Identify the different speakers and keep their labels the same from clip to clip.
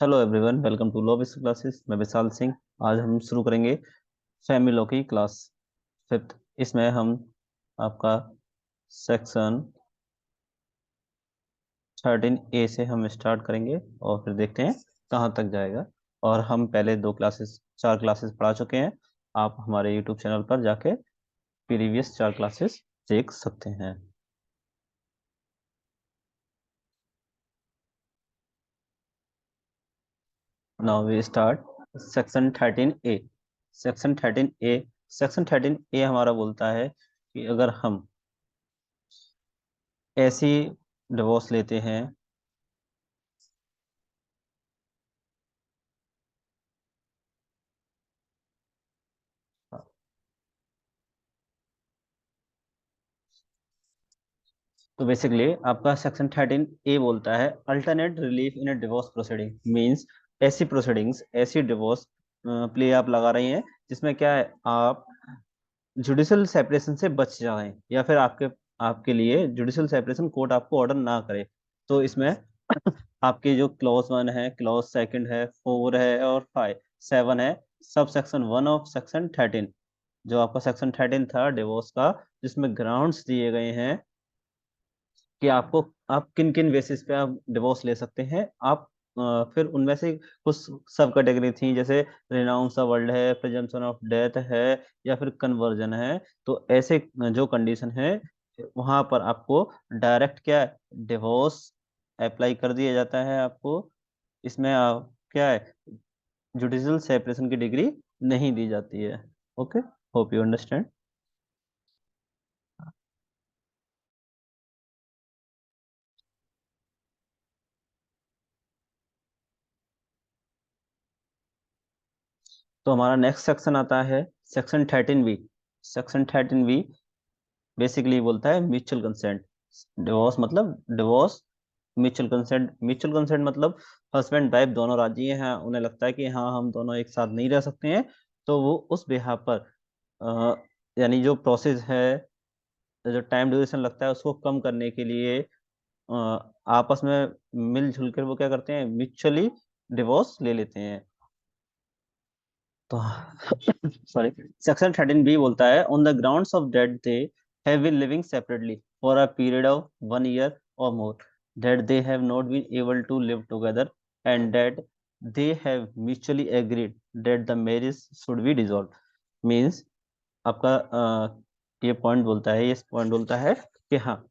Speaker 1: Hello everyone, welcome to law basic classes. मैं विशाल सिंह। आज हम शुरू करेंगे फैमिली लॉ की क्लास फिफ्थ। इसमें हम आपका सेक्शन 13A से हम स्टार्ट करेंगे और फिर देखते हैं कहाँ तक जाएगा। और हम पहले चार क्लासेस पढ़ा चुके हैं। आप हमारे यूट्यूब चैनल पर जाके प्रीवियस चार क्लासेस देख सकते हैं। Now we start section 13A। Section 13A section 13A हमारा बोलता है कि अगर हम ऐसी डिवोर्स लेते हैं। तो बेसिकली आपका सेक्शन 13A बोलता है alternate relief in A divorce proceeding. Means ऐसी प्रोसीडिंग्स, ऐसी डिवोर्स प्ले आप लगा रही हैं जिसमें क्या है, आप जुडिशियल सेपरेशन से बच जाएं या फिर आपके लिए जुडिशियल सेपरेशन कोर्ट आपको ऑर्डर ना करे। तो इसमें आपके जो क्लॉज 1 है, क्लॉज 2 है, 4 है और 5 7 है, सब सेक्शन 1 ऑफ सेक्शन 13। जो आपका सेक्शन 13 था डिवोर्स का, जिसमें ग्राउंड्स दिए गए हैं कि आप किन किन बेसिस पे आप डिवोर्स ले सकते हैं। आप फिर उनमें से कुछ सब कैटेगरी थी, जैसे रिनाउंस द वर्ल्ड है, प्रिजम्पशन ऑफ डेथ है, या फिर कन्वर्जन है। तो ऐसे जो कंडीशन है, वहां पर आपको डायरेक्ट क्या डिवोर्स अप्लाई कर दिया जाता है आपको। इसमें आप क्या है, जुडिशियल सेपरेशन की डिग्री नहीं दी जाती है। Okay, hope you understand. तो हमारा नेक्स्ट सेक्शन आता है section 13B। Section 13B basically बोलता है म्यूचुअल कंसेंट। डिवोर्स मतलब डिवोर्स, म्यूचुअल कंसेंट मतलब हस्बैंड वाइफ दोनों राजी हैं, उन्हें लगता है कि हाँ हम दोनों एक साथ नहीं रह सकते हैं। तो वो उस बिहाफ पर अ, यानी जो प्रोसेस है, जो टाइम ड्यूरेशन लगता है उसको कम करने के लिए अ, आपस में मिलजुल कर वो क्या करते हैं, म्यूचुअली डिवोर्स ले लेते हैं। तो सॉरी, सेक्शन 13B बोलता है on the grounds of that they have been living separately for a period of 1 year और more, that they have not been able to live together and that they have mutually agreed that the marriage should be dissolved। Means आपका ये point बोलता है कि हाँ,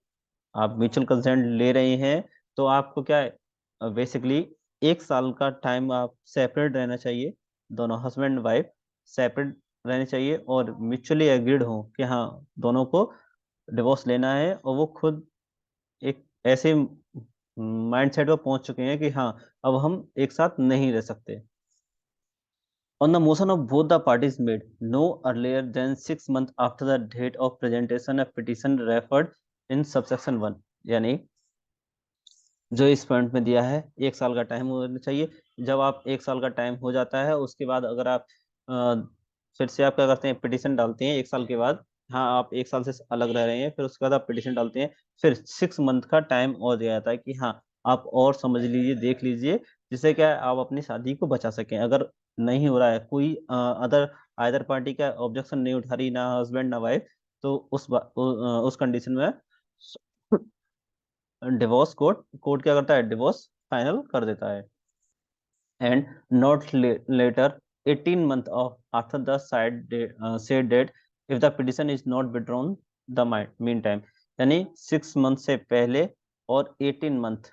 Speaker 1: आप mutual consent ले रहे हैं, तो आपको क्या है, बेसिकली 1 साल का टाइम आप सेपरेट रहना चाहिए। दोनों हस्बैंड वाइफ सेपरेट रहने चाहिए और म्यूचुअली एग्रीड हो कि हाँ दोनों को डिवोर्स लेना है, और वो खुद एक ऐसे माइंड सेट पर पहुंच चुके हैं कि हाँ अब हम एक साथ नहीं रह सकते। On the motion of both the parties made no earlier than 6 months after the date of presentation of petition referred in subsection 1। यानी जो इस पॉइंट में दिया है, 1 साल का टाइम होना चाहिए। जब आप 1 साल का टाइम हो जाता है, उसके बाद अगर आप अ, फिर से आप क्या करते हैं, पिटिशन डालते हैं 1 साल के बाद। हाँ, आप 1 साल से अलग रह रहे हैं, फिर उसके बाद आप पिटिशन डालते हैं। फिर 6 मंथ का टाइम और दिया जाता है कि हाँ आप और समझ लीजिए, देख लीजिए, जिससे क्या है, आप अपनी शादी को बचा सकें। अगर नहीं हो रहा है, कोई अदर आइदर पार्टी का ऑब्जेक्शन नहीं उठा रही, ना हस्बैंड ना वाइफ, तो उस कंडीशन में डिवोर्स कोर्ट क्या करता है, डिवोर्स फाइनल कर देता है। And not later 18 month of after the said date if the petition is not withdrawn the mean time। यानी 6 मंथ से पहले और 18 मंथ,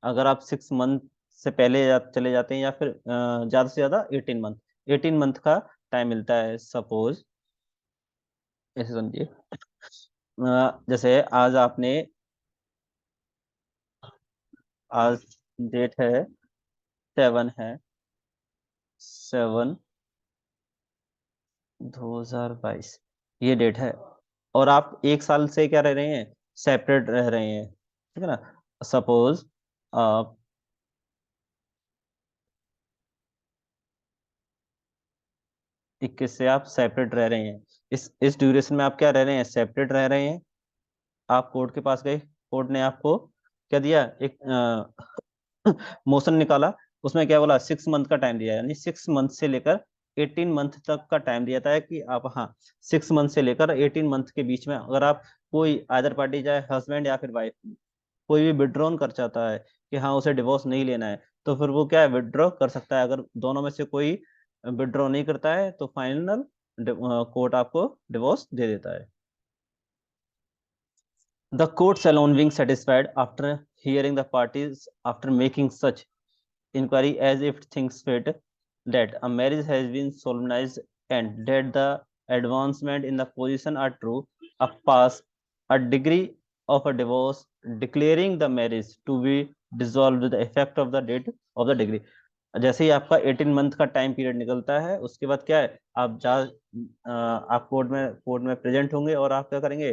Speaker 1: अगर आप 6 मंथ से पहले चले जाते हैं, या फिर ज्यादा से ज्यादा 18 मंथ, 18 मंथ का टाइम मिलता है। सपोज ऐसे समझिए, जैसे आज डेट है 7 है 7/2022, ये डेट है। और आप 1 साल से क्या रह रहे हैं, सेपरेट रह रहे हैं, ठीक है ना। सपोज आप 21 से आप सेपरेट रह रहे हैं, इस ड्यूरेशन में आप क्या रह रहे हैं, सेपरेट रह रहे हैं। आप कोर्ट के पास गए, कोर्ट ने आपको क्या दिया, एक मोशन निकाला, उसमें क्या बोला, 6 मंथ का टाइम दिया, यानी 6 मंथ से लेकर 18 मंथ तक का टाइम दिया था कि आप, हाँ, 6 मंथ से लेकर 18 मंथ के बीच में अगर आप कोई अदर पार्टी, चाहे हस्बैंड या फिर वाइफ, कोई भी विड्रॉन कर चाहता है कि हाँ उसे डिवोर्स नहीं लेना है, तो फिर वो क्या है, विड्रॉ कर सकता है। अगर दोनों में से कोई विड्रॉ नहीं करता है तो फाइनल कोर्ट आपको डिवोर्स दे देता है। The courts alone being satisfied after hearing the parties after making such inquiry as if things fit that a marriage has been solemnized and that the advancement in the position are true, a pass a degree of a divorce declaring the marriage to be dissolved with the effect of the date of the degree। जैसे ही आपका 18 month का time period निकलता है, उसके बाद क्या है, आप कोर्ट में प्रेजेंट होंगे और आप क्या करेंगे,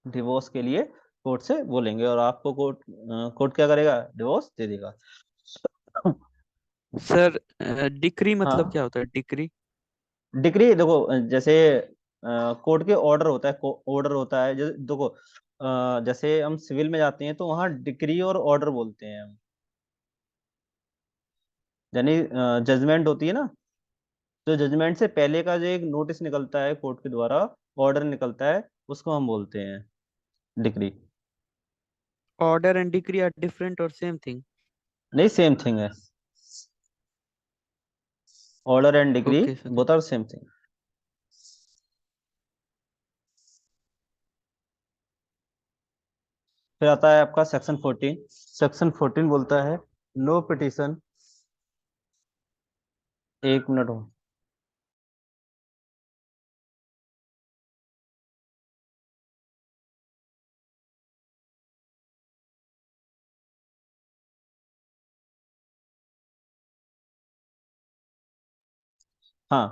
Speaker 1: डिवोर्स के लिए कोर्ट से बोलेंगे और आपको कोर्ट क्या करेगा, डिवोर्स दे देगा।
Speaker 2: सर डिक्री मतलब
Speaker 1: हाँ,
Speaker 2: क्या होता है, डिक्री?
Speaker 1: डिग्री देखो, जैसे कोर्ट के ऑर्डर होता है, ऑर्डर होता है, जैसे देखो, जैसे हम सिविल में जाते हैं तो वहाँ डिक्री और ऑर्डर बोलते हैं हम, यानी जजमेंट होती है ना, तो जजमेंट से पहले का जो एक नोटिस निकलता है कोर्ट के द्वारा, ऑर्डर निकलता है, उसको हम बोलते हैं decree.
Speaker 2: Order and decree are different और सेम थिंग?
Speaker 1: नहीं, सेम थिंग है, order and degree
Speaker 2: okay sir.
Speaker 1: Both are same thing. फिर आता है आपका सेक्शन 14। सेक्शन 14 बोलता है नो पिटिशन, 1 मिनट हो। हाँ,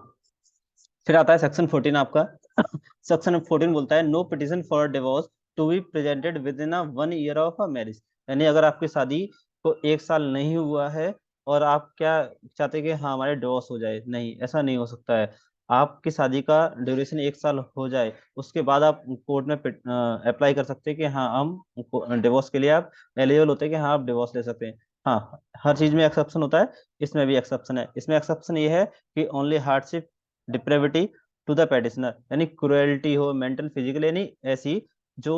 Speaker 1: फिर आता है सेक्शन 14 आपका। सेक्शन 14 बोलता है no petition for divorce to be presented within 1 year of a marriage. यानी अगर आपकी शादी को 1 साल नहीं हुआ है और आप क्या चाहते हैं कि हाँ हमारे डिवोर्स हो जाए, नहीं, ऐसा नहीं हो सकता है। आपकी शादी का ड्यूरेशन 1 साल हो जाए, उसके बाद आप कोर्ट में अप्लाई कर सकते हैं कि हाँ हम डिवोर्स के लिए आप एलिजिबल होते हैं, कि हाँ आप डिवोर्स ले सकते हैं। हाँ, हर चीज में एक्सेप्शन होता है, इसमें भी एक्सेप्शन है। इसमें एक्सेप्शन ये है कि only hardship, depravity to the petitioner, यानी क्रुएल्टी हो, मेंटल फिजिकल, यानी ऐसी जो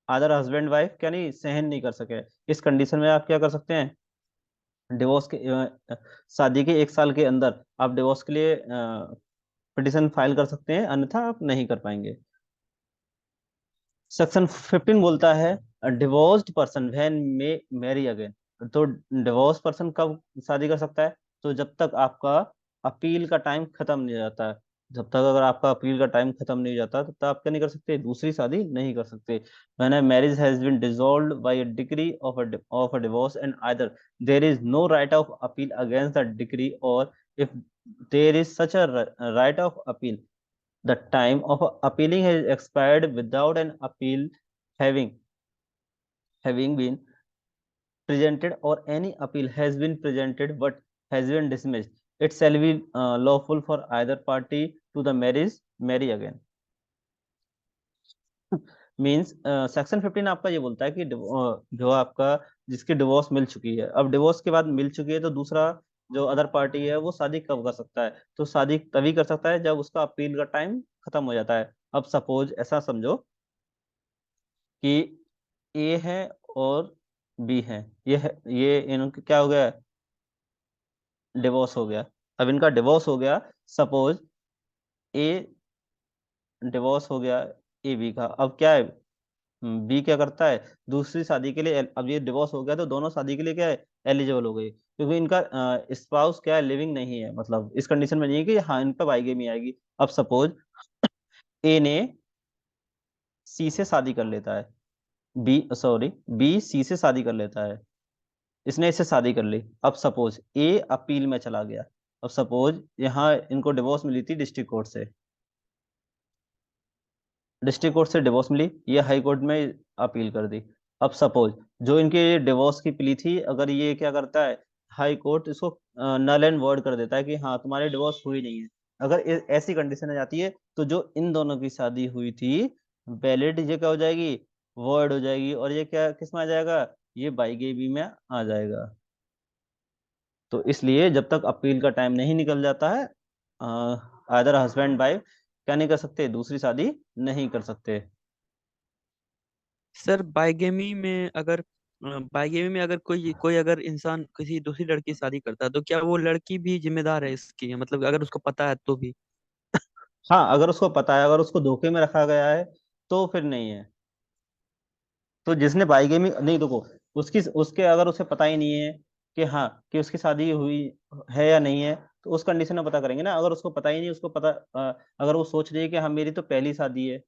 Speaker 1: अदर हस्बैंड वाइफ क्या नहीं सहन नहीं कर सके, इस कंडीशन में आप क्या कर सकते हैं, डिवोर्स के शादी के 1 साल के अंदर आप डिवोर्स के लिए पिटिशन फाइल कर सकते हैं, अन्यथा आप नहीं कर पाएंगे। सेक्शन 15 बोलता है divorced person when may marry again. तो डिवोर्स पर्सन कब शादी कर सकता है, तो जब तक आपका अपील का टाइम खत्म नहीं हो जाता है। जब तक अगर आपका अपील का टाइम खत्म नहीं हो जाता तब तक आप क्या नहीं कर सकते, दूसरी शादी नहीं कर सकते। When a marriage has been dissolved by a decree of a divorce and either there is no right of appeal against the decree, और if there is such a right of appeal, the time of appealing has expired without an appeal having been presented, or any appeal has been presented but has been dismissed, it shall be lawful for either party to the marriage marry again। Means section 15 आपका ये बोलता है कि जो आपका जिसकी divorce मिल चुकी है, अब डिवोर्स के बाद मिल चुकी है, तो दूसरा जो अदर पार्टी है वो शादी कब कर सकता है, तो शादी तभी कर सकता है जब उसका अपील का टाइम खत्म हो जाता है। अब सपोज ऐसा समझो कि ए है और बी है, ये इनका क्या हो गया, डिवोर्स हो गया। अब इनका डिवोर्स हो गया, सपोज ए डिवोर्स हो गया ए बी का, अब क्या है, बी क्या करता है, दूसरी शादी के लिए अब ये डिवोर्स हो गया तो दोनों शादी के लिए क्या है, एलिजिबल हो गई, क्योंकि इनका स्पाउस क्या है, लिविंग नहीं है, मतलब इस कंडीशन में नहीं है कि हाँ इन पर बाइगेमी आएगी। अब सपोज ए ने सी से शादी कर लेता है, बी सी से शादी कर लेता है, इसने इससे शादी कर ली। अब सपोज ए अपील में चला गया, अब सपोज यहाँ इनको डिवोर्स मिली थी डिस्ट्रिक्ट कोर्ट से, डिस्ट्रिक्ट कोर्ट से डिवोर्स मिली, ये हाई कोर्ट में अपील कर दी। अब सपोज जो इनके डिवोर्स की प्ली थी, अगर ये क्या करता है, हाई कोर्ट इसको नल एंड वॉइड कर देता है कि हाँ तुम्हारे डिवोर्स हुई नहीं है, अगर ऐसी कंडीशन आ जाती है तो जो इन दोनों की शादी हुई थी वैलिड, ये क्या हो जाएगी, वॉइड हो जाएगी, और ये क्या किस में आ जाएगा, ये बाईगेमी में आ जाएगा। तो इसलिए जब तक अपील का टाइम नहीं निकल जाता है, अदर हस्बैंड वाइफ क्या नहीं कर सकते, दूसरी शादी नहीं कर सकते।
Speaker 2: सर बाइगेमी में अगर कोई कोई अगर इंसान किसी दूसरी लड़की से शादी करता है तो क्या वो लड़की भी जिम्मेदार है इसकी, मतलब अगर उसको पता है तो भी?
Speaker 1: हाँ, अगर उसको पता है, अगर उसको धोखे में रखा गया है तो फिर नहीं है। तो जिसने बाईगेमी नहीं, देखो, उसकी उसके अगर उसे पता ही नहीं है कि हाँ कि उसकी शादी हुई है या नहीं है, तो उस कंडीशन में पता करेंगे ना। अगर उसको पता ही नहीं, उसको पता अगर वो सोच रही है कि हाँ मेरी तो पहली शादी है,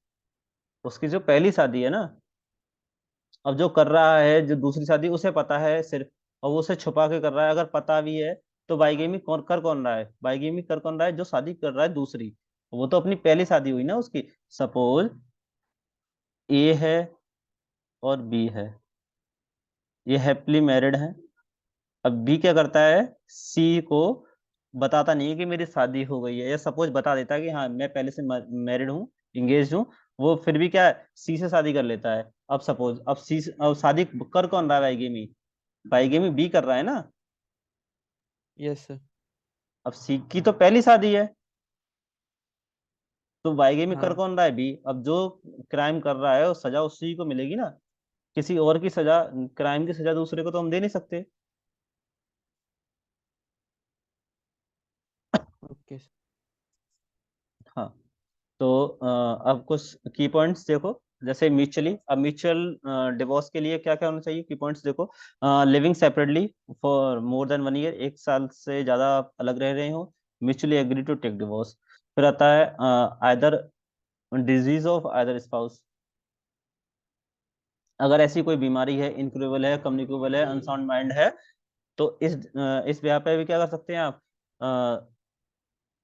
Speaker 1: उसकी जो पहली शादी है ना, अब जो कर रहा है जो दूसरी शादी उसे पता है सिर्फ, और वो उसे छुपा के कर रहा है, अगर पता भी है तो बाईगेमी कौन रहा है, बाईगेमी कर कौन रहा है, जो शादी कर रहा है दूसरी। वो तो अपनी पहली शादी हुई ना उसकी। सपोज ए है और बी है, ये हैप्पीली मैरिड है। अब बी क्या करता है, सी को बताता नहीं है कि मेरी शादी हो गई है, या सपोज बता देता है कि हाँ मैं पहले से मैरिड हूँ, इंगेज हूँ। वो फिर भी क्या है, सी से शादी कर लेता है। अब सपोज अब अब शादी कर कौन रहा है, बाईगेमी, बाईगेमी बी कर रहा है ना।
Speaker 2: Yes sir.
Speaker 1: अब सी की तो पहली शादी है, तो बाईगेमी कर
Speaker 2: हाँ।
Speaker 1: कौन रहा है, बी। अब जो क्राइम कर रहा है वो सजा उसी को मिलेगी ना, किसी और की सजा, क्राइम की सजा दूसरे को तो हम दे नहीं सकते।
Speaker 2: ओके।
Speaker 1: हाँ। तो अब कुछ की पॉइंट्स देखो, जैसे म्यूचुअली, अब म्यूचुअल डिवोर्स के लिए क्या क्या होना चाहिए, की पॉइंट्स देखो। Living separately for more than 1 year, 1 साल से ज्यादा आप अलग रह रहे हो, mutually agree to take divorce. फिर आता है either disease of either spouse, अगर ऐसी कोई बीमारी है, इनक्योरेबल है, कम्युनिकेबल है, अनसाउंड माइंड है, तो इस ब्याह पे भी क्या कर सकते हैं आप,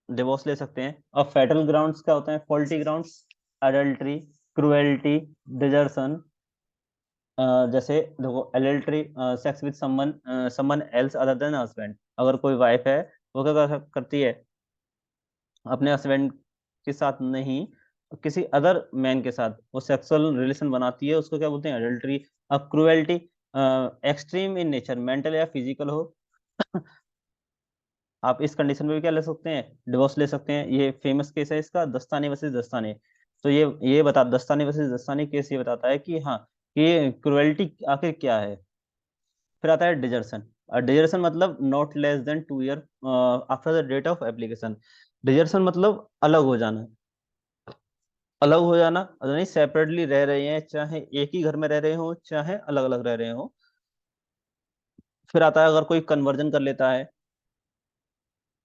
Speaker 1: डिवोर्स ले सकते हैं। और फेटल ग्राउंड्स क्या होते हैं, faulty grounds, adultery, cruelty, desertion. जैसे देखो, adultery, sex with someone someone else other than husband, अगर कोई वाइफ है वो क्या करती है, अपने हस्बैंड के साथ नहीं, किसी अदर मैन के साथ वो सेक्सुअल रिलेशन बनाती है, उसको क्या बोलते हैं, एडल्ट्री। अब cruelty, extreme in nature, mental या फिजिकल हो, आप इस कंडीशन में भी क्या ले सकते हैं, डिवोर्स ले सकते हैं। ये फेमस केस है इसका, दस्ताने वर्सेस दस्ताने। तो ये बता, दस्ताने वर्सेस दस्ताने केस ये बताता है कि हाँ, कि क्रुएल्टी आखिर क्या है। फिर आता है डिजर्सन। डिजर्सन मतलब not less than 2 year after the date of application. Desertion मतलब अलग हो जाना, अलग हो जाना, नहीं सेपरेटली रह रहे हैं, चाहे एक ही घर में रह रहे हो चाहे अलग अलग रह रहे हो। फिर आता है अगर कोई कन्वर्जन कर लेता है,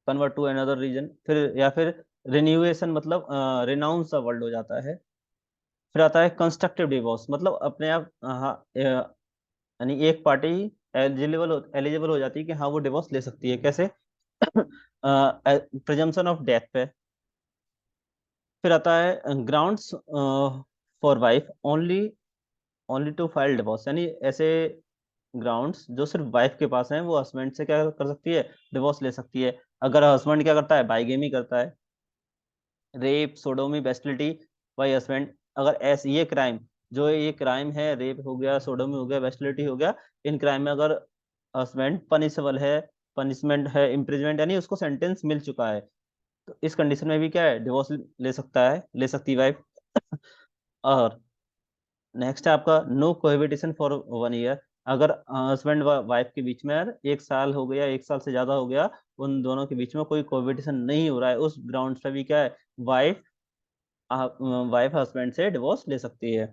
Speaker 1: कन्वर्ट टू अनदर रीजन, फिर या फिर रिन्यूएशन मतलब रिनाउंस द वर्ल्ड हो जाता है। फिर आता है कंस्ट्रक्टिव डिवोर्स, मतलब अपने आप, हाँ, यानी एक पार्टी एलिजिबल हो जाती है कि हाँ वो डिवोर्स ले सकती है, कैसे, प्रिजम्पशन ऑफ डेथ पे। फिर आता है grounds for wife only only to file divorce, यानी ऐसे ग्राउंड्स जो सिर्फ वाइफ के पास हैं, वो हस्बैंड से क्या कर सकती है, डिवोर्स ले सकती है। अगर हस्बैंड क्या करता है, बाईगेमी करता है, रेप, सोडोमी, बेस्टिलिटी बाई हस्बैंड, अगर ऐसे ये क्राइम है, रेप हो गया, सोडोमी हो गया, बेस्टिलिटी हो गया, इन क्राइम में अगर हस्बैंड पनिशेबल है, पनिशमेंट है इम्प्रिजमेंट, यानी उसको सेंटेंस मिल चुका है, तो इस कंडीशन में भी क्या है, डिवोर्स ले सकता है, ले सकती वाइफ। और नेक्स्ट है आपका नो कोहेबिटेशन फॉर 1 ईयर, अगर हस्बैंड व वाइफ के बीच में यार 1 साल हो गया, 1 साल से ज्यादा हो गया, उन दोनों के बीच में कोई कोहेबिटेशन नहीं हो रहा है, उस ग्राउंड पे भी क्या है, वाइफ वाइफ हस्बैंड से डिवोर्स ले सकती है।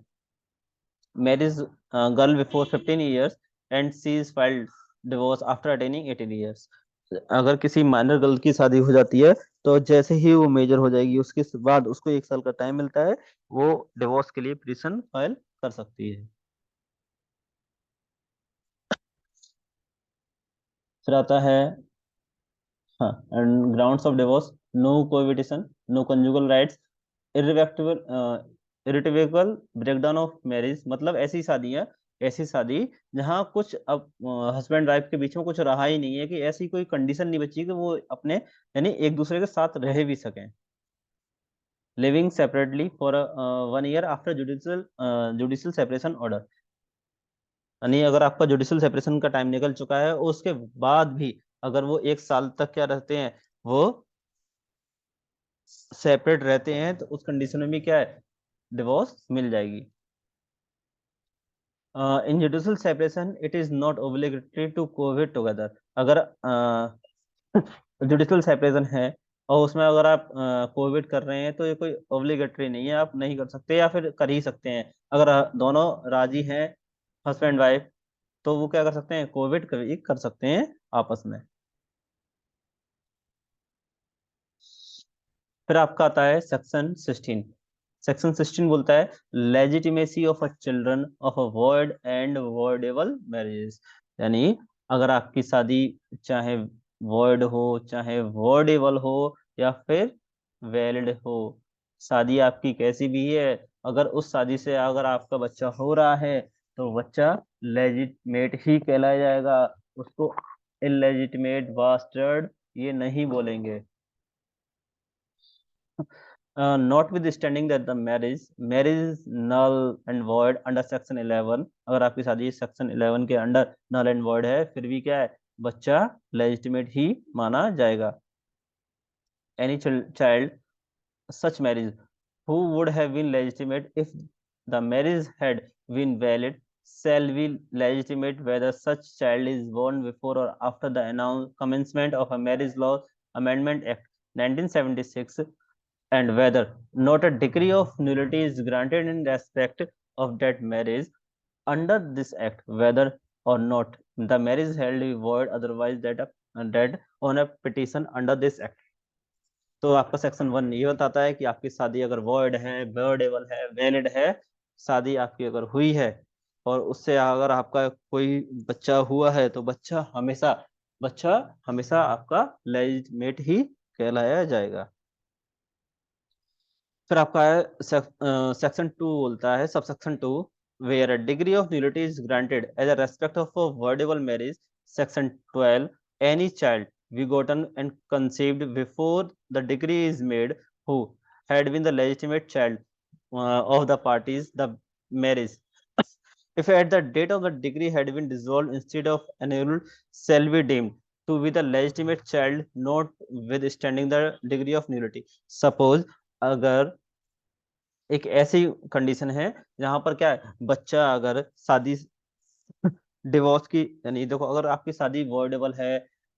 Speaker 1: Marriage girl before 15 years and she is filed divorce after attaining 18 years, अगर किसी माइनर गर्ल की शादी हो जाती है, तो जैसे ही वो मेजर हो जाएगी उसके बाद उसको 1 साल का टाइम मिलता है, वो डिवोर्स के लिए पिटीशन फाइल कर सकती है। फिर आता है, हाँ, and grounds of divorce, no cohabitation, no conjugal rights, irreversible irritable breakdown of marriage, मतलब ऐसी शादी जहाँ कुछ अब हस्बैंड वाइफ के बीच में कुछ रहा ही नहीं है, कि ऐसी कोई कंडीशन नहीं बची कि वो अपने यानी एक दूसरे के साथ रह भी सकें। Living separately for 1 year after judicial judicial separation order, यानी अगर आपका जुडिशियल सेपरेशन का टाइम निकल चुका है, उसके बाद भी अगर वो 1 साल तक क्या रहते हैं, वो सेपरेट रहते हैं, तो उस कंडीशन में भी क्या है, डिवोर्स मिल जाएगी। In judicial separation it is not obligatory to cohabit together. अगर जुडिशियल सेपरेशन है और उसमें अगर आप कोविड कर रहे हैं, तो ये कोई ओब्लिगेटरी नहीं है, आप नहीं कर सकते या फिर कर ही सकते हैं। अगर दोनों राजी हैं, हस्बैंड वाइफ, तो वो क्या कर सकते हैं, कोविड कर सकते हैं आपस में। फिर आपका आता है सेक्शन 16। सेक्शन 16 बोलता है legitimacy of a children of a void and voidable marriages. यानी अगर आपकी शादी चाहे वॉइड हो, चाहे वॉइडेबल हो, या फिर वैलिड हो, शादी आपकी कैसी भी है, अगर उस शादी से अगर आपका बच्चा हो रहा है, तो बच्चा लेजिटमेट ही कहलाया जाएगा। उसको इलेजिटिमेट बास्टर्ड ये नहीं बोलेंगे। Notwithstanding that the marriage is null and void under section 11, अगर आपकी शादी सेक्शन 11 के अंडर null and void है, फिर भी क्या है, बच्चा legitimate ही माना जाएगा। Any child such marriage who would have been legitimate if the marriage had been valid shall be legitimate whether such child is born before or after the announced commencement of a Marriage Law Amendment Act 1976, and whether not a degree of nullity is granted in respect of that marriage under this act, whether or not the marriage held void otherwise that on a petition under this act। तो आपका section 1 ये बताता है कि आपकी शादी अगर void है, वर्डेबल है, वैलिड है, शादी आपकी अगर हुई है और उससे अगर आपका कोई बच्चा हुआ है, तो बच्चा हमेशा आपका लेजिटिमेट ही कहलाया जाएगा। फिर आपका है सेक्शन 2 बोलता है, subsection 2, where a decree of nullity is granted as a respect of a voidable marriage. Section 12, any child begotten and conceived before the degree is made who had been the legitimate child of the parties the marriage, if at the date of the degree had been dissolved instead of annulled, shall be deemed to be the legitimate child notwithstanding the degree of nullity। Suppose अगर एक ऐसी condition है जहां पर क्या है, बच्चा अगर शादी डिवोर्स की, यानी देखो अगर आपकी शादी वॉइडेबल है,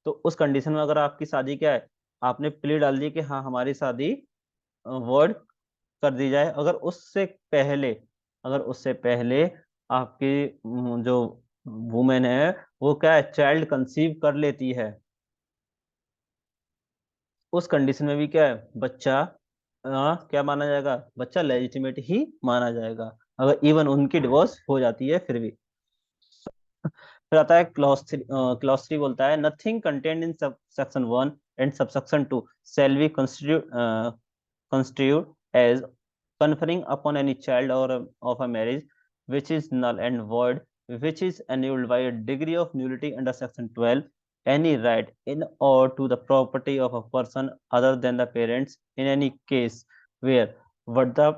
Speaker 1: तो उस कंडीशन में अगर आपकी शादी क्या है, आपने प्ली डाल दी कि हाँ हमारी शादी वॉइड कर दी जाए, अगर उससे पहले आपकी जो वुमेन है वो क्या है, चाइल्ड कंसीव कर लेती है, उस कंडीशन में भी क्या है, बच्चा क्या माना जाएगा, बच्चा लेजिटिमेट ही माना जाएगा, अगर इवन उनकी डिवोर्स हो जाती है फिर भी। फिर आता है क्लॉज 3 बोलता है nothing content in section 1 and subsection 2 shall be construed as conferring upon any child or of a marriage which is null and void, which is annulled by a degree of nullity under section 12, any right in or to the property of a person other than the parents in any case where but the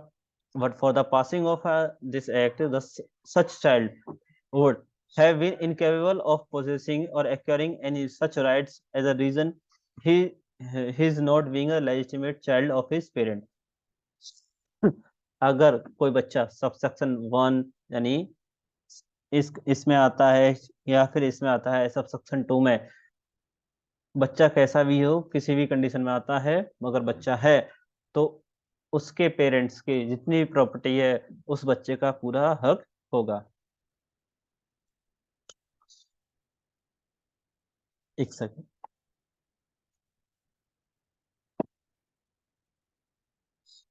Speaker 1: but for the passing of this act such child would have been incapable of possessing or acquiring any such rights as a reason he his not being a legitimate child of his parent। अगर कोई बच्चा subsection 1 यानी इसमें आता है, या फिर इसमें आता है सबसेक्शन 2 में, बच्चा कैसा भी हो, किसी भी कंडीशन में आता है, मगर बच्चा है, तो उसके पेरेंट्स की जितनी भी प्रॉपर्टी है, उस बच्चे का पूरा हक होगा। एक सेकंड।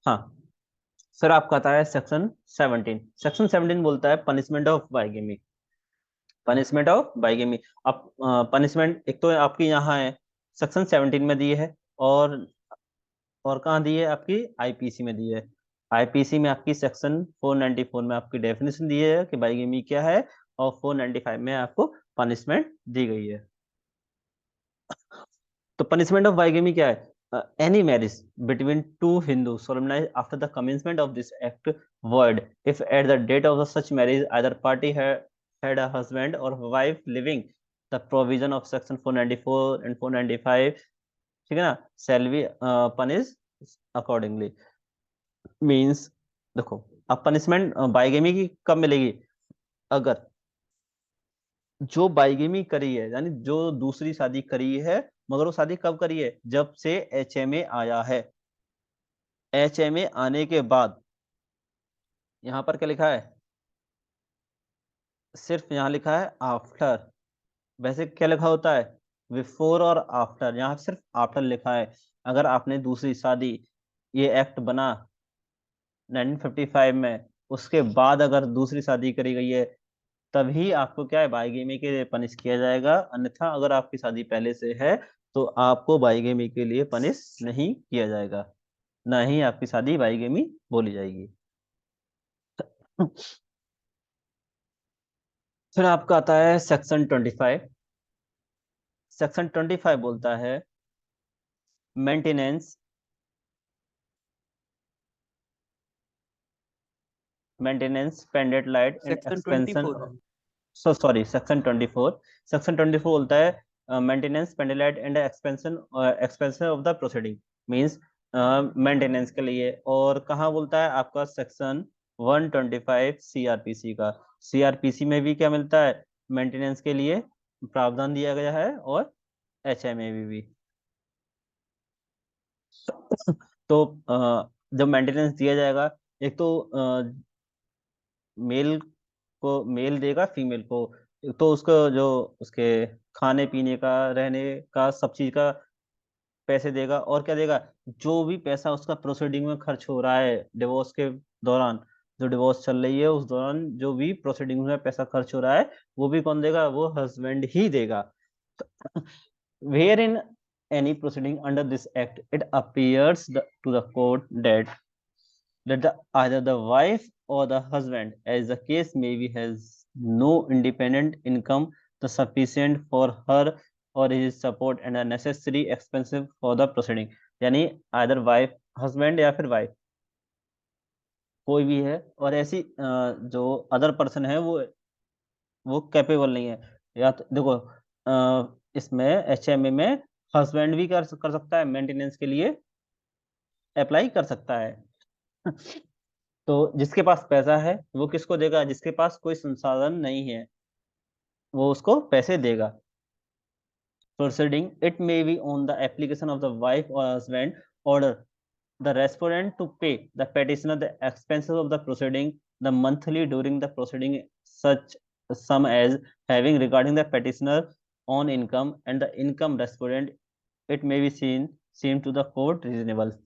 Speaker 1: हाँ, सर आपका आता है सेक्शन 17 बोलता है पनिशमेंट ऑफ बाइगेमी। अब पनिशमेंट एक तो आपकी यहाँ है, सेक्शन 17 में दी है, और कहाँ दी है, आपकी आईपीसी में दी है। आईपीसी में आपकी सेक्शन 494 में आपकी डेफिनेशन दी है कि बाइगेमी क्या है, और 495 में आपको पनिशमेंट दी गई है। तो पनिशमेंट ऑफ बाइगेमी क्या है, any marriage between two Hindu solemnized after the commencement of this act void if at the date of the such marriage either party had a husband or wife living, the provision of section 494 and 495, ठीक है ना, shall be punished accordingly. Means देखो, अब punishment bigamy की कब मिलेगी? अगर जो बाइगेमी करी है, यानी जो दूसरी शादी करी है, मगर वो शादी कब करी है? जब से एचएमए आया है। एचएमए आने के बाद यहां पर क्या लिखा है? सिर्फ यहां लिखा है आफ्टर। वैसे क्या लिखा होता है? बिफोर और आफ्टर। यहाँ सिर्फ आफ्टर लिखा है। अगर आपने दूसरी शादी, ये एक्ट बना 1955 में, उसके बाद अगर दूसरी शादी करी गई है, तभी आपको क्या है, बाइगेमी के लिए पनिश किया जाएगा। अन्यथा अगर आपकी शादी पहले से है तो आपको बाइगेमी के लिए पनिश नहीं किया जाएगा, ना ही आपकी शादी बाइगेमी बोली जाएगी। फिर आपका आता है सेक्शन 25। सेक्शन 25 बोलता है maintenance, maintenance, pendant light and
Speaker 2: section twenty
Speaker 1: expansion.
Speaker 2: Four
Speaker 1: so sorry, section 24। Section 24 बोलता है maintenance, pendant and expansion, expansion of the proceeding. Means maintenance के लिए। और कहाँ बोलता है? आपका सेक्शन 125 सीआरपीसी का। सीआरपीसी में भी क्या मिलता है? मेंटेनेंस के लिए प्रावधान दिया गया है, और एचएमए में भी। तो जब मेंटेनेंस दिया जाएगा, एक तो मेल को मेल देगा फीमेल को, तो उसको जो उसके खाने पीने का, रहने का, सब चीज का पैसे देगा। और क्या देगा? जो भी पैसा उसका प्रोसीडिंग में खर्च हो रहा है डिवोर्स के दौरान, जो डिवोर्स चल रही है उस दौरान जो भी प्रोसीडिंग में पैसा खर्च हो रहा है, वो भी कौन देगा? वो हस्बैंड ही देगा। Where in any proceeding under this act it appears to the court that either the wife or the husband, as the case may be, has no independent income the sufficient for her or his support and a necessary expensive for the proceeding। यानी either wife, husband या फिर wife, कोई भी है, और ऐसी जो other person है वो कैपेबल नहीं है। या तो देखो, इसमें एचएमए में हस्बैंड भी कर सकता है, मेंटेनेंस के लिए अप्लाई कर सकता है। तो जिसके पास पैसा है वो किसको देगा? जिसके पास कोई संसाधन नहीं है वो उसको पैसे देगा। Proceeding, it may be on the application of the wife or husband, order the respondent to pay the petitioner the expenses of the proceeding, the monthly during the proceeding, such sum as having regarding the petitioner on income and the income respondent, it may be seen to the court reasonable।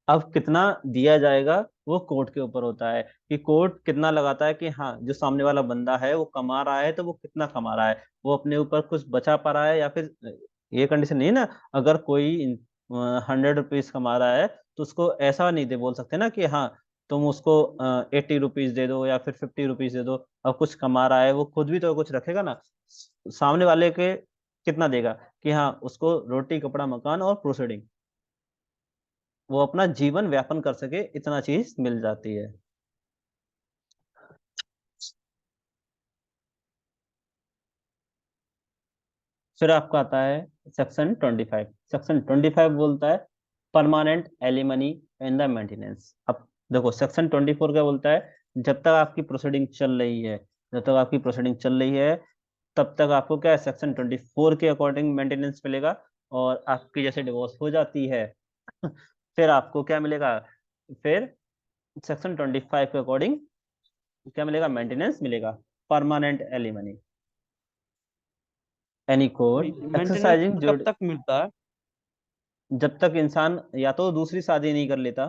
Speaker 1: अब कितना दिया जाएगा वो court के ऊपर होता है, कि कोर्ट कितना लगाता है कि हाँ, जो सामने वाला बंदा है वो कमा रहा है, तो वो कितना कमा रहा है, वो अपने ऊपर कुछ बचा पा रहा है या फिर। ये कंडीशन नहीं है ना, अगर कोई 100 रुपीज कमा रहा है तो उसको ऐसा नहीं दे बोल सकते ना कि हाँ, तुम उसको 80 रुपीज दे दो या फिर 50 रुपीज दे दो। अब कुछ कमा रहा है वो, खुद भी तो कुछ रखेगा ना। सामने वाले के कितना देगा कि हाँ, उसको रोटी कपड़ा मकान और प्रोसीडिंग, वो अपना जीवन व्यापन कर सके, इतना चीज मिल जाती है। फिर आपका आता है सेक्शन 25। सेक्शन 25 बोलता है permanent alimony in the maintenance. अब देखो, सेक्शन 24 क्या बोलता है? जब तक आपकी प्रोसीडिंग चल रही है, जब तक आपकी प्रोसीडिंग चल रही है, तब तक आपको क्या है, सेक्शन 24 के अकॉर्डिंग मेंटेनेंस मिलेगा। और आपकी जैसे डिवोर्स हो जाती है फिर आपको क्या मिलेगा? फिर सेक्शन 25 के अकॉर्डिंग क्या मिलेगा? मेंटेनेंस मिलेगा, permanent alimony. Any court
Speaker 2: maintenance
Speaker 1: exercising जो,
Speaker 2: कब तक मिलता है?
Speaker 1: जब तक इंसान या तो दूसरी शादी नहीं कर लेता,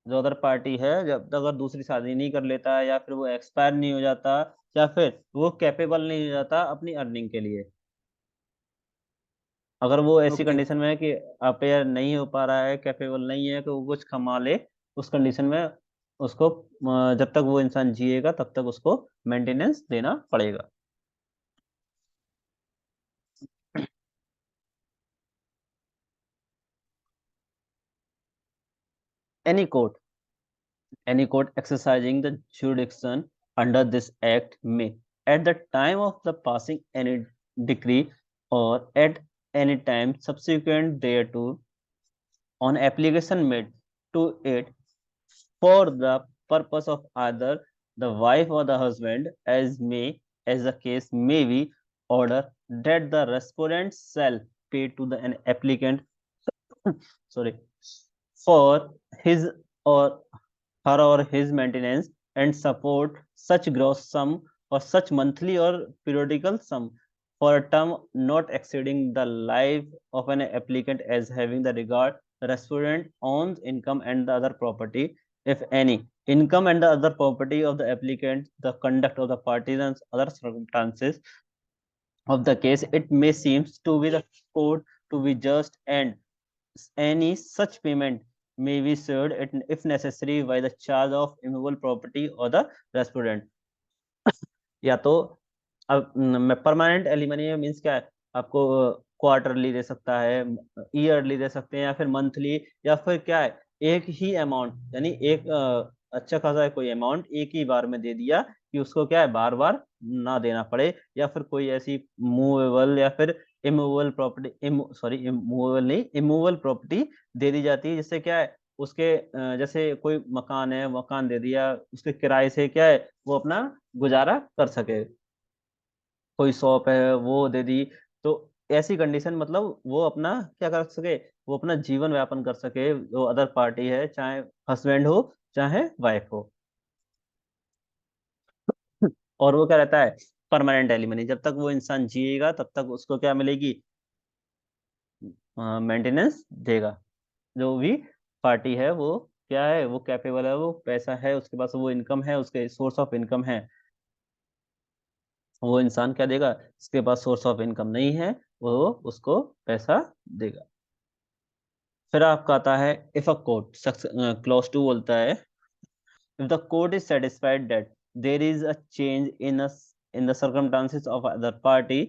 Speaker 1: जो अदर पार्टी है, जब तक अगर दूसरी शादी नहीं कर लेता, या फिर वो एक्सपायर नहीं हो जाता, या फिर वो कैपेबल नहीं हो जाता अपनी अर्निंग के लिए। अगर वो ऐसी
Speaker 2: ओके।
Speaker 1: कंडीशन में है कि अपेयर नहीं हो पा रहा है, कैपेबल नहीं है कि वो कुछ कमा ले, उस कंडीशन में उसको जब तक वो इंसान जिएगा तब तक उसको मेंटेनेंस देना पड़ेगा। Any court, any court exercising the jurisdiction under this act may at the time of the passing any decree or at any time subsequent thereto on application made to it for the purpose of either the wife or the husband, as the case may be, order that the respondent shall pay to the an applicant sorry for his or her or his maintenance and support such gross sum or such monthly or periodical sum for a term not exceeding the life of an applicant as having the regard the respondent owns income and the other property, if any, income and the other property of the applicant, the conduct of the parties and other circumstances of the case, it may seem to be the court to be just, and any such payment may be served if necessary by the charge of immovable property or the respondent. या तो अब permanent alimony means क्या है, आपको quarterly दे सकता है, yearly दे सकते हैं, या फिर मंथली, या फिर क्या है एक ही अमाउंट, यानी एक अच्छा खासा कोई अमाउंट एक ही बार में दे दिया कि उसको क्या है बार बार ना देना पड़े, या फिर कोई ऐसी मूवेबल या फिर इमूवेबल प्रॉपर्टी, सॉरी इमूवेबल नहीं, इमूवेबल प्रॉपर्टी दे दी जाती है, जिससे क्या है उसके जैसे कोई मकान है, मकान दे दिया, उसके किराए से क्या है वो अपना गुजारा कर सके, कोई शॉप है वो दे दी, तो ऐसी कंडीशन मतलब वो अपना क्या कर सके, वो अपना जीवन व्यापन कर सके, जो अदर पार्टी है, चाहे हस्बैंड हो चाहे वाइफ हो। और वो क्या रहता है परमानेंट एलिमनी, जब तक वो इंसान जिएगा तब तक उसको क्या मिलेगी, मेंटेनेंस देगा। जो भी पार्टी है वो क्या है, वो कैपेबल है, वो पैसा है उसके पास, वो इनकम है, उसके सोर्स ऑफ इनकम है, वो इंसान क्या देगा, जिसके पास सोर्स ऑफ इनकम नहीं है वो उसको पैसा देगा। फिर आपका आता है इफ अ कोर्ट, क्लॉज 2 बोलता है if the court is satisfied that there is a change in the circumstances of other party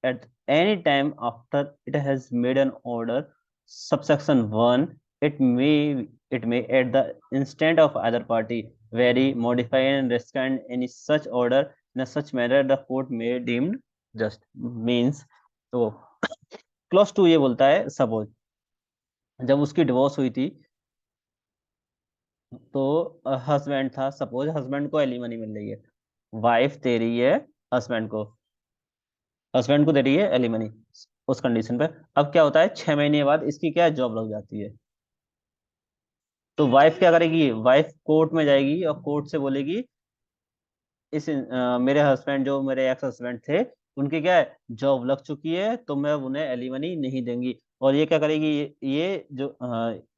Speaker 1: at any time after it has made an order, subsection 1, it may at the instant of other party vary, modify and rescind any such order in a such manner the court may deemed just, means, तो clause 2 ये बोलता है suppose जब उसकी divorce हुई थी, तो husband था, सपोज हस्बैंड को एलिमनी मिल रही है, वाइफ दे रही है हस्बैंड को, हस्बैंड को दे रही है एलिमनी, उस कंडीशन पे अब क्या होता है 6 महीने बाद इसकी क्या जॉब लग जाती है, तो वाइफ क्या करेगी, वाइफ कोर्ट में जाएगी और कोर्ट से बोलेगी मेरे हस्बैंड जो मेरे एक्स हस्बैंड थे उनकी क्या है जॉब लग चुकी है, तो मैं उन्हें एलिमनी नहीं देंगी। और ये क्या करेगी, ये जो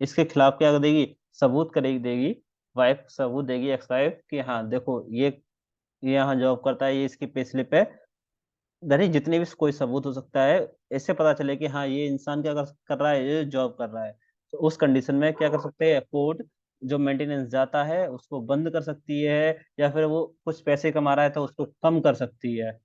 Speaker 1: इसके खिलाफ क्या कर देगी, सबूत करेगी देगी, वाइफ सबूत देगी एक्स वाइफ कि हाँ देखो ये यहाँ जॉब करता है, ये इसकी पे स्लिप है, यानी जितने भी कोई सबूत हो सकता है, इससे पता चले कि हाँ ये इंसान क्या कर रहा है, ये जॉब कर रहा है, तो उस कंडीशन में क्या कर सकते हैं कोर्ट, जो मेंटेनेंस जाता है उसको बंद कर सकती है, या फिर वो कुछ पैसे कमा रहा है तो उसको कम कर सकती है।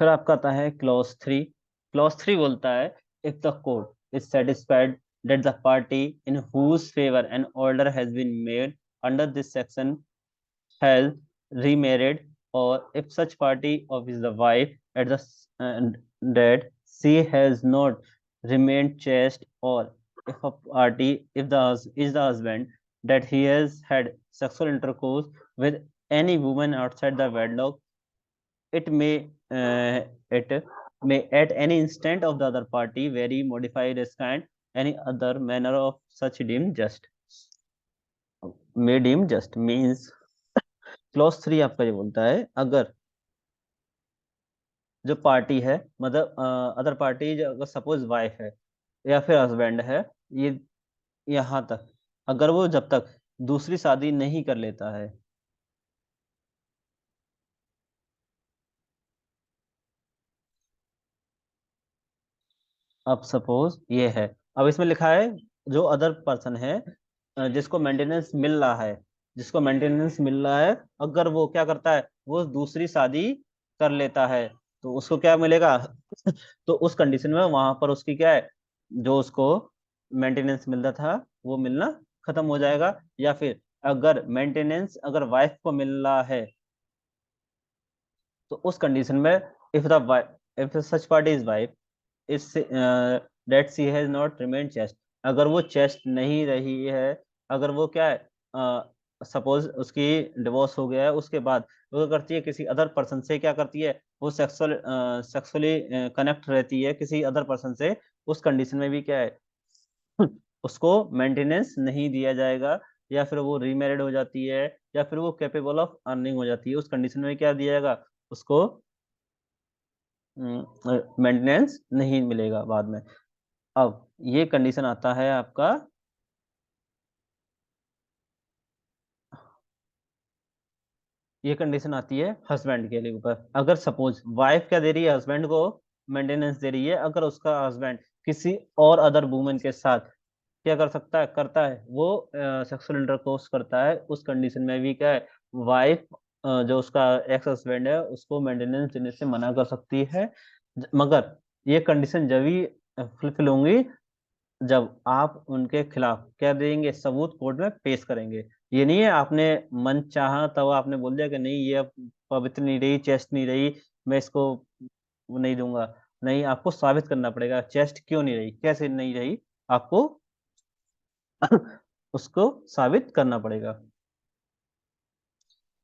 Speaker 1: सर आपका आता है क्लॉज 3, क्लॉज 3 बोलता है if the court is satisfied that the party in whose favour an order has been made under this section has remarried, or if such party of is the wife at the dead, she has not remained chaste, or if a party if the is the husband that he has had sexual intercourse with any woman outside the wedlock, it it may at any instant of the other party vary, modify, rescind any other manner of such deemed just, may deem just, means clause 3 आपका ये बोलता है अगर जो party है, मतलब other party अगर suppose wife है या फिर हस्बैंड है, ये यहाँ तक अगर वो जब तक दूसरी शादी नहीं कर लेता है, अब सपोज ये है, अब इसमें लिखा है जो अदर पर्सन है, जिसको मेंटेनेंस मिल रहा है, जिसको मेंटेनेंस मिल रहा है, अगर वो क्या करता है वो दूसरी शादी कर लेता है तो उसको क्या मिलेगा तो उस कंडीशन में वहां पर उसकी क्या है जो उसको मेंटेनेंस मिलता था वो मिलना खत्म हो जाएगा, या फिर अगर मेंटेनेंस अगर वाइफ को मिल रहा है तो उस कंडीशन में, if the if such party is wife, is that she has not remain chaste, अगर वो चेस्ट नहीं रही है, अगर वो क्या है, सपोज उसकी डिवोर्स हो गया है, उसके बाद वो क्या करती है, किसी अदर पर्सन से क्या करती है, वो सेक्सुअली कनेक्ट रहती है किसी अदर पर्सन से, उस कंडीशन में भी क्या है उसको मेंटेनेंस नहीं दिया जाएगा, या फिर वो रीमैरिड हो जाती है, या फिर वो कैपेबल ऑफ अर्निंग हो जाती है, उस कंडीशन में क्या दिया जाएगा उसको, मेंटेनेंस नहीं मिलेगा बाद में। अब ये कंडीशन आता है आपका, ये कंडीशन आती है हस्बैंड के लिए ऊपर, अगर सपोज वाइफ क्या दे रही है हस्बैंड को, मेंटेनेंस दे रही है, अगर उसका हस्बैंड किसी और अदर वुमन के साथ क्या कर सकता है, करता है, वो सेक्सुअल इंटरकोर्स करता है, उस कंडीशन में भी क्या है, वाइफ जो उसका एक्स हस्बैंड है उसको मेंटेनेंस देने से मना कर सकती है, मगर ये कंडीशन जब ही फुलफिल होंगी जब आप उनके खिलाफ क्या देंगे, सबूत कोर्ट में पेश करेंगे। ये नहीं है आपने मन चाहा तब आपने बोल दिया कि नहीं ये अब पवित्र नहीं रही, चेस्ट नहीं रही, मैं इसको वो नहीं दूंगा। नहीं, आपको साबित करना पड़ेगा चेस्ट क्यों नहीं रही, कैसे नहीं रही, आपको उसको साबित करना पड़ेगा।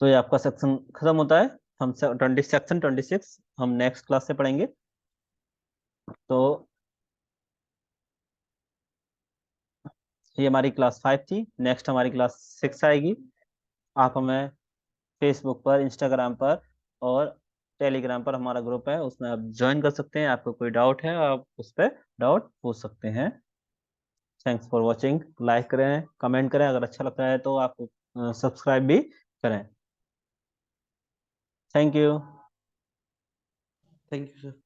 Speaker 1: तो ये आपका सेक्शन खत्म होता है। हम सेक्शन 26 हम नेक्स्ट क्लास से पढ़ेंगे। तो ये हमारी क्लास 5 थी, नेक्स्ट हमारी क्लास 6 आएगी। आप हमें फेसबुक पर, इंस्टाग्राम पर और टेलीग्राम पर हमारा ग्रुप है, उसमें आप ज्वाइन कर सकते हैं। आपको कोई डाउट है आप उस पर डाउट पूछ सकते हैं। Thanks for watching. लाइक करें, कमेंट करें, अगर अच्छा लगता है तो आप सब्सक्राइब भी करें। Thank you.
Speaker 2: Thank you sir.